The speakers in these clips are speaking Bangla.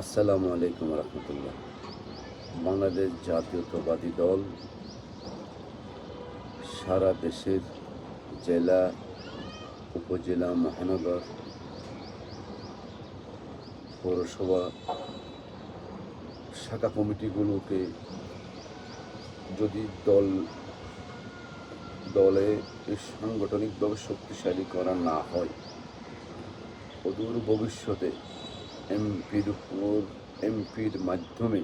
আসসালামু আলাইকুম রহমতুল্লাহ। বাংলাদেশ জাতীয়তাবাদী দল সারা দেশের জেলা, উপজেলা, মহানগর, পৌরসভা শাখা কমিটিগুলোকে যদি দলে সাংগঠনিকভাবে শক্তিশালী করা না হয়, অদূর ভবিষ্যতে এমপির মাধ্যমে,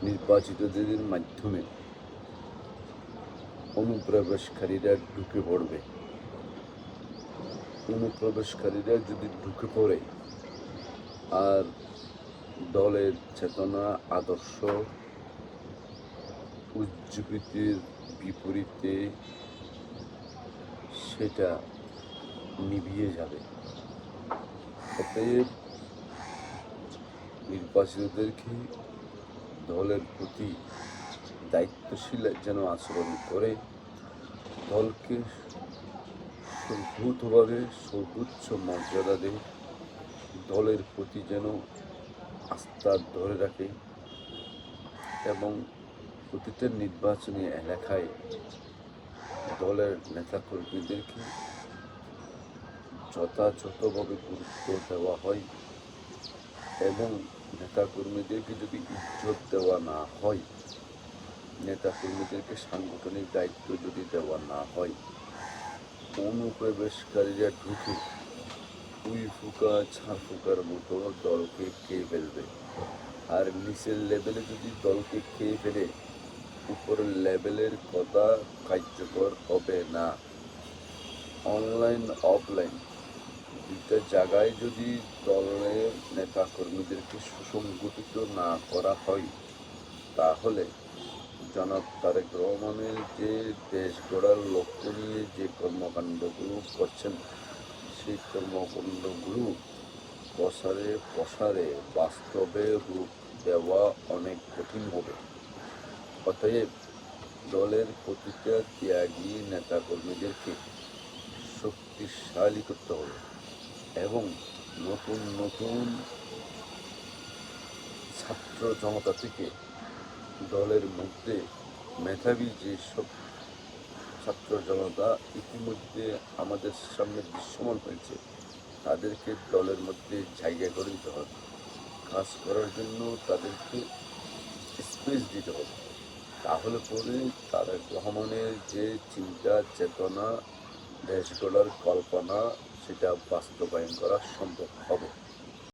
নির্বাচিতদের মাধ্যমে অনুপ্রবেশকারীরা ঢুকে পড়বে। অনুপ্রবেশকারীরা যদি ঢুকে পড়ে আর দলের চেতনা, আদর্শ, উজ্জীবিতের বিপরীতে সেটা নিভিয়ে যাবে। অতএব নির্বাচিতদেরকে দলের প্রতি দায়িত্বশীল যেন আচরণ করে দলকে সর্বতভাবে সর্বোচ্চ মর্যাদা দেয়, দলের প্রতি যেন আস্থা ধরে রাখে এবং প্রতিটা নির্বাচনী এলাকায় দলের নেতাকর্মীদেরকে যথাযথভাবে গুরুত্ব দেওয়া হয় এবং নেতাকর্মীদেরকে যদি ইজ্জত দেওয়া না হয়, নেতাকর্মীদেরকে সাংগঠনিক দায়িত্ব যদি দেওয়া না হয়, অনুপ্রবেশকারীরা ঢুকে উই ফুকা ছাড় ফুকার মতো দলকে খেয়ে ফেলবে। আর নিচের লেভেলে যদি দলকে খেয়ে ফেলে, উপরের লেভেলের কথা কার্যকর হবে না। অনলাইন অফলাইন দুইটা জায়গায় যদি দলের নেতাকর্মীদেরকে সুসংগঠিত না করা হয়, তাহলে জনাব তারেক রহমানের যে দেশ গড়ার লক্ষ্য নিয়ে যে কর্মকাণ্ডগুলো করছেন, সেই কর্মকাণ্ডগুলো প্রসারে বাস্তবে রূপ দেওয়া অনেক কঠিন হবে। অতএব দলের প্রতিটা ত্যাগী নেতাকর্মীদেরকে শক্তিশালী করতে হবে এবং নতুন নতুন ছাত্র জনতা থেকে দলের মধ্যে মেধাবী যেসব ছাত্র জনতা ইতিমধ্যে আমাদের সামনে দৃশ্যমান হয়েছে, তাদেরকে দলের মধ্যে জায়গা করে দিতে হবে। কাজ করার জন্য তাদেরকে স্পেস দিতে হবে। তাহলে পরে তারেক রহমানের যে চিন্তা, চেতনা, দেশ গড়ার কল্পনা, সেটা বাস্তবায়ন করা সম্ভব হবে।